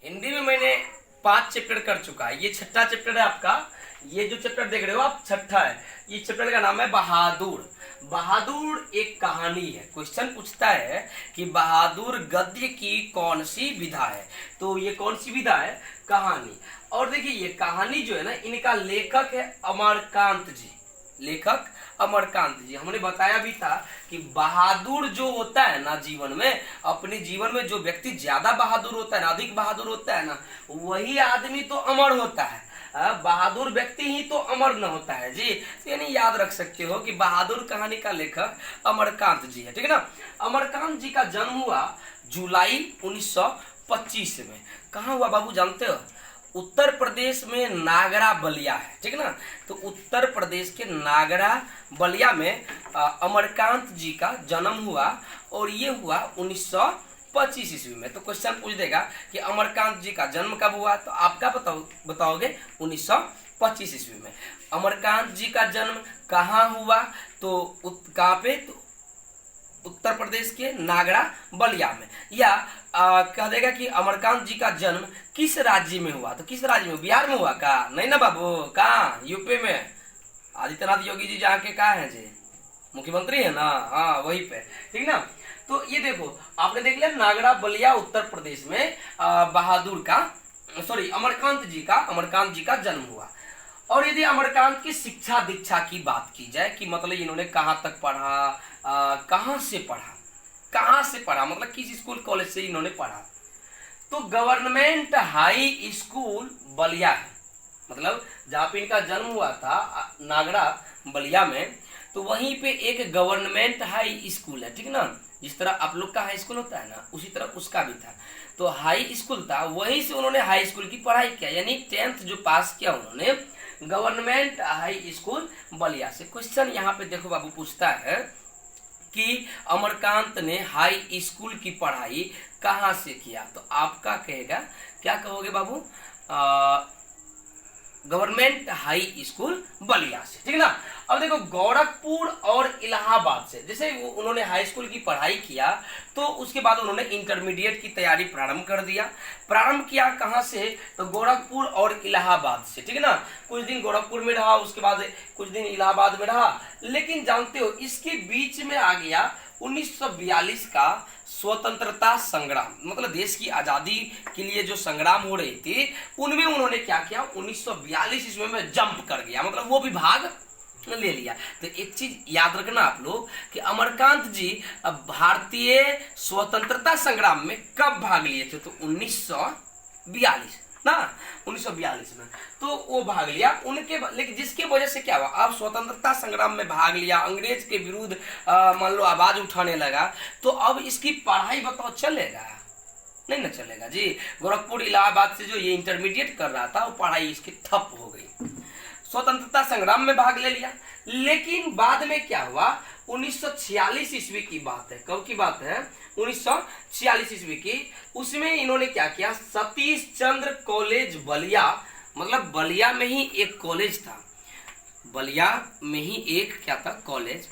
हिंदी में मैंने 5 चैप्टर कर चुका है, ये छठा चैप्टर है आपका। ये जो चैप्टर देख रहे हो आप छठा है। ये चैप्टर का नाम है बहादुर। बहादुर एक कहानी है। क्वेश्चन पूछता है कि बहादुर गद्य की कौन सी विधा है। तो ये कौन सी विधा है? कहानी। और देखिए ये कहानी जो है ना, इनका लेखक है अमरकांत जी। लेखक अमरकांत जी। हमने बताया भी था कि बहादुर जो होता है ना जीवन में, अपने जीवन में जो व्यक्ति ज्यादा बहादुर होता है ना, अधिक बहादुर होता है ना, वही आदमी तो अमर होता है। बहादुर व्यक्ति ही तो अमर न होता है जी। तो यानी याद रख सकते हो कि बहादुर कहानी का लेखक अमरकांत जी है, ठीक है ना। अमरकांत जी का जन्म हुआ जुलाई 1925 में। कहाँ हुआ बाबू जानते हो? उत्तर प्रदेश में नागरा बलिया है, ठीक है ना। तो उत्तर प्रदेश के नागरा बलिया में अमरकांत जी का जन्म हुआ और ये हुआ 1925 ईस्वी में। तो क्वेश्चन पूछ देगा कि अमरकांत जी का जन्म कब हुआ, तो आपका बताओगे 1925 ईस्वी में। अमरकांत जी का जन्म कहाँ हुआ? तो कहाँ पे? तो उत्तर प्रदेश के नागरा बलिया में। या कह देगा कि अमरकांत जी का जन्म किस राज्य में हुआ, तो किस राज्य में? बिहार में हुआ का? नहीं ना बाबू, कहाँ? यूपी में। आदित्यनाथ योगी जी जहाँ के कहाँ हैं जी? मुख्यमंत्री है ना, हाँ वहीं पे, ठीक ना। तो ये देखो आपने देख लिया नागरा बलिया उत्तर प्रदेश में बहादुर का अमरकांत जी का जन्म हुआ। और यदि अमरकांत की शिक्षा दीक्षा की बात की जाए कि मतलब इन्होंने कहाँ तक पढ़ा, कहाँ से पढ़ा मतलब किस स्कूल कॉलेज से इन्होंने पढ़ा, तो गवर्नमेंट हाई स्कूल बलिया है। मतलब जहाँ पे इनका जन्म हुआ था नागरा बलिया में, तो वहीं पे एक गवर्नमेंट हाई स्कूल है, ठीक है ना। जिस तरह आप लोग का हाई स्कूल होता है ना, उसी तरह उसका भी था। तो हाई स्कूल था, वहीं से उन्होंने हाई स्कूल की पढ़ाई किया, यानी 10th जो पास किया उन्होंने गवर्नमेंट हाई स्कूल बलिया से। क्वेश्चन यहाँ पे देखो बाबू पूछता है कि अमरकांत ने हाई स्कूल की पढ़ाई कहाँ से किया, तो आपका कहेगा, क्या कहोगे बाबू? गवर्नमेंट हाई स्कूल बलिया से, ठीक है ना। अब देखो गोरखपुर और इलाहाबाद से, जैसे वो उन्होंने हाई स्कूल की पढ़ाई किया तो उसके बाद उन्होंने इंटरमीडिएट की तैयारी प्रारंभ किया कहाँ से? तो गोरखपुर और इलाहाबाद से, ठीक है ना। कुछ दिन गोरखपुर में रहा, उसके बाद कुछ दिन इलाहाबाद में रहा। लेकिन जानते हो इसके बीच में आ गया 1942 का स्वतंत्रता संग्राम, मतलब देश की आजादी के लिए जो संग्राम हो रही थी, उनमें उन्होंने क्या किया? 1942 ईस्वी में जंप कर गया, मतलब वो भी भाग ले लिया। तो एक चीज याद रखना आप लोग कि अमरकांत जी भारतीय स्वतंत्रता संग्राम में कब भाग लिए थे? तो 1942 ना, 1942 में तो वो भाग लिया उनके। लेकिन जिसकी वजह से क्या हुआ, आप स्वतंत्रता संग्राम में भाग लिया, अंग्रेज के विरुद्ध मान लो आवाज उठाने लगा, तो अब इसकी पढ़ाई बताओ चलेगा? नहीं ना चलेगा जी। गोरखपुर इलाहाबाद से जो ये इंटरमीडिएट कर रहा था, वो पढ़ाई इसकी ठप हो गई। स्वतंत्रता संग्राम में भाग ले लिया, लेकिन बाद में क्या हुआ? 1946 ईस्वी की बात है। कब की बात है? 1946 ईस्वी की। उसमें इन्होंने क्या किया? सतीश चंद्र कॉलेज बलिया, मतलब बलिया में ही एक कॉलेज था, बलिया में ही एक क्या था? कॉलेज।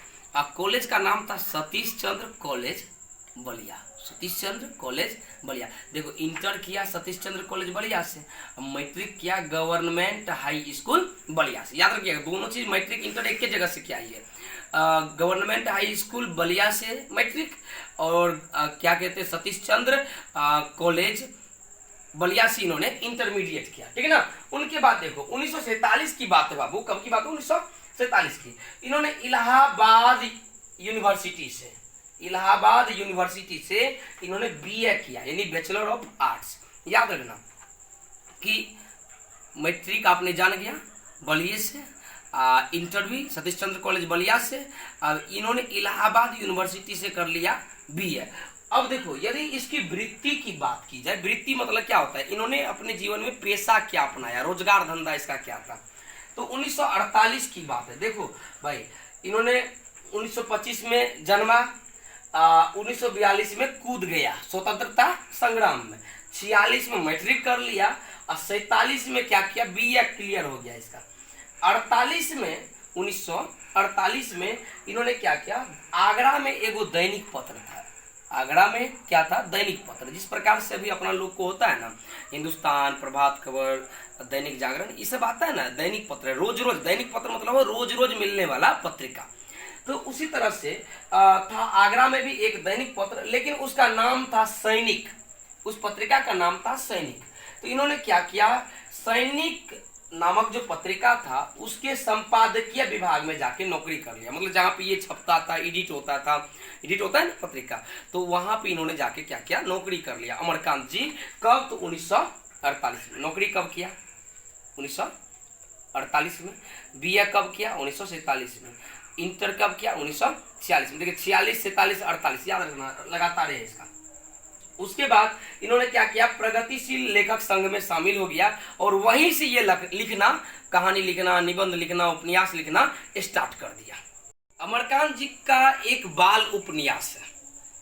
कॉलेज का नाम था सतीश चंद्र कॉलेज बलिया। सतीश चंद्र कॉलेज बलिया। देखो इंटर किया सतीश चंद्र कॉलेज बलिया से, मैट्रिक किया गवर्नमेंट हाई स्कूल बलिया से। याद रखिएगा दोनों चीज, मैट्रिक इंटर एक ही जगह से क्या है, गवर्नमेंट हाई स्कूल बलिया से मैट्रिक, और क्या कहते हैं सतीश चंद्र कॉलेज बलिया से इन्होंने इंटरमीडिएट किया, ठीक है ना। उनके बाद देखो 1947 की बात है बाबू। कब की बात है? 1947 की। इन्होंने इलाहाबाद यूनिवर्सिटी से इन्होंने बीए किया, यानी बैचलर ऑफ आर्ट्स। याद रखना कि मैट्रिक आपने जान गया बलिया से, इंटर भी सतीश चंद्र कॉलेज बलिया से, इन्होंने इलाहाबाद यूनिवर्सिटी से कर लिया बीए। अब देखो यदि इसकी वृत्ति की बात की जाए, वृत्ति मतलब क्या होता है, इन्होंने अपने जीवन में पेशा क्या अपनाया, रोजगार धंधा इसका क्या था, तो 1948 की बात है। देखो भाई इन्होंने 1925 में जन्मा, 1942 में कूद गया स्वतंत्रता संग्राम में, 46 में मैट्रिक कर लिया और 47 में क्या किया? बीए क्लियर हो गया इसका। 48 में 1948 में इन्होंने क्या किया? आगरा में एगो दैनिक पत्र था, आगरा में क्या था, दैनिक पत्र, जिस प्रकार से अभी अपना लोग को होता है ना हिंदुस्तान, प्रभात खबर, दैनिक जागरण, ये सब आता है ना, दैनिक पत्र, रोज रोज, दैनिक पत्र मतलब वो रोज रोज मिलने वाला पत्रिका। तो उसी तरह से था आगरा में भी एक दैनिक पत्र, लेकिन उसका नाम था सैनिक, उस पत्रिका का नाम था सैनिक। तो इन्होंने क्या किया, सैनिक नामक जो पत्रिका था उसके संपादकीय विभाग में जाके नौकरी कर लिया, मतलब जहाँ पे ये छपता था, एडिट होता है ना पत्रिका, तो वहां पे इन्होंने जाके क्या किया, नौकरी कर लिया अमरकांत जी। कब, तो 1948 में। नौकरी कब किया, 1948 में। बीए कब किया, 1947 में। इंटर कब किया, 1946 में। देखिए 46, 47, 48 याद रखना, लगातार है इसका। उसके बाद इन्होंने क्या किया, प्रगतिशील लेखक संघ में शामिल हो गया और वहीं से ये लिखना, कहानी लिखना, निबंध लिखना, उपन्यास लिखना स्टार्ट कर दिया। अमरकांत जी का एक बाल उपन्यास है,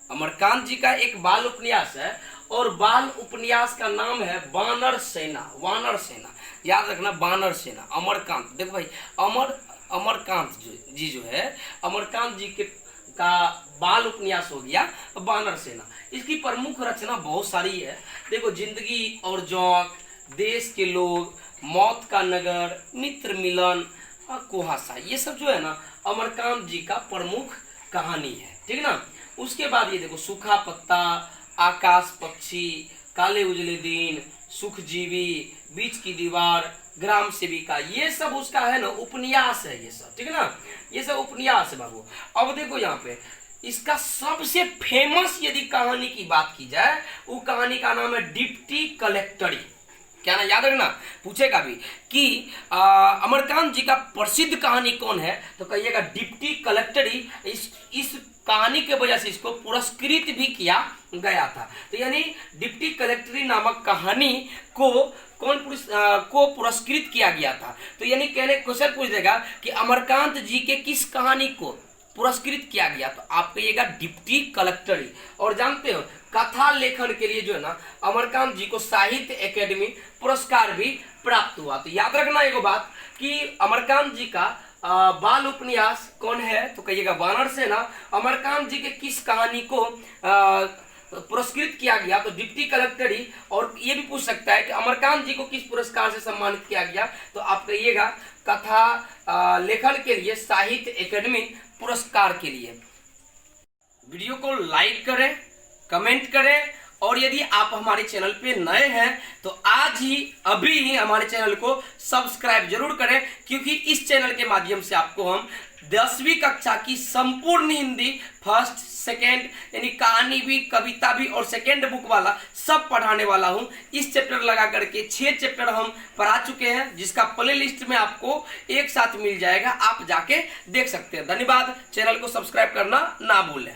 अमरकांत जी का एक बाल उपन्यास है और बाल उपन्यास का नाम है वानर सेना। वानर सेना याद रखना, वानर सेना। अमरकांत, देखो भाई, अमरकांत जी जो है, अमरकांत जी के का बाल उपन्यास हो गया वानर सेना। इसकी प्रमुख रचना बहुत सारी है, देखो, जिंदगी और जौक, देश के लोग, मौत का नगर, मित्र मिलन, कुहासा, ये सब जो है ना अमरकांत जी का प्रमुख कहानी है, ठीक ना। उसके बाद ये देखो, सूखा पत्ता, आकाश पक्षी, काले उजले दिन, सुखजीवी, बीच की दीवार, ग्राम सेविका, ये सब उसका है ना उपन्यास है, ये सब, ठीक है ना, ये सब उपन्यास है बाबू। अब देखो यहाँ पे इसका सबसे फेमस यदि कहानी की बात की जाए, वो कहानी का नाम है डिप्टी कलेक्टरी। क्या ना, याद रखना, पूछेगा भी कि अमरकांत जी का प्रसिद्ध कहानी कौन है, तो कहिएगा डिप्टी कलेक्टरी। इस कहानी के वजह से इसको पुरस्कृत भी किया गया था। तो यानी डिप्टी कलेक्टरी नामक कहानी को को पुरस्कृत किया गया था। तो यानी कहने क्वेश्चन पूछ देगा कि अमरकांत जी के किस कहानी को पुरस्कृत किया गया, तो आप कहिएगा डिप्टी कलेक्टरी। और जानते हो कथा लेखन के लिए जो है ना अमरकांत जी को साहित्य एकेडमी पुरस्कार भी प्राप्त हुआ। तो याद रखना एगो बात कि अमरकांत जी का बाल उपन्यास कौन है, तो कहिएगा वानर सेना। अमरकांत जी के किस कहानी को पुरस्कृत किया गया, तो डिप्टी कलेक्टरी। और ये भी पूछ सकता है कि अमरकांत जी को किस पुरस्कार से सम्मानित किया गया, तो आप कहिएगा कथा लेखन के लिए साहित्य एकेडमी पुरस्कार के लिए। वीडियो को लाइक करें, कमेंट करें, और यदि आप हमारे चैनल पे नए हैं तो आज ही अभी ही हमारे चैनल को सब्सक्राइब जरूर करें, क्योंकि इस चैनल के माध्यम से आपको हम 10वीं कक्षा की संपूर्ण हिंदी फर्स्ट सेकेंड यानी कहानी भी, कविता भी और सेकेंड बुक वाला सब पढ़ाने वाला हूं। इस चैप्टर लगा करके 6 चैप्टर हम पढ़ा चुके हैं, जिसका प्ले लिस्ट में आपको एक साथ मिल जाएगा, आप जाके देख सकते हैं। धन्यवाद, चैनल को सब्सक्राइब करना ना भूलें।